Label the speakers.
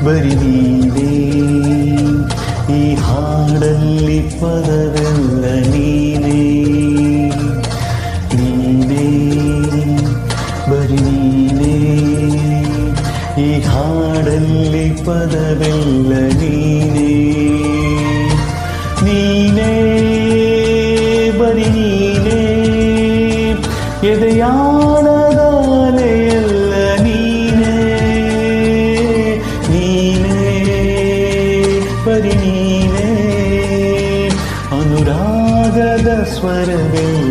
Speaker 1: ಬರಿ ನೀನೇ ಈ ಹಾಡಲ್ಲಿ ಪದವೆಲ್ಲ ನೀನೇ ನೀನೇ ಬರಿ ನೀನೇ ಈ ಹಾಡಲ್ಲಿ ಪದವೆಲ್ಲ ನೀನೇ ನೀನೇ ಬರಿ ನೀನೇ ಎದೆಯಾಳದ ಅಲೆಯೆಲ್ಲ ನೀನೇ ನೀನೇ ಬರಿ ನೀನೇ ಅನುರಾಗದ ಸ್ವರವೆಲ್ಲ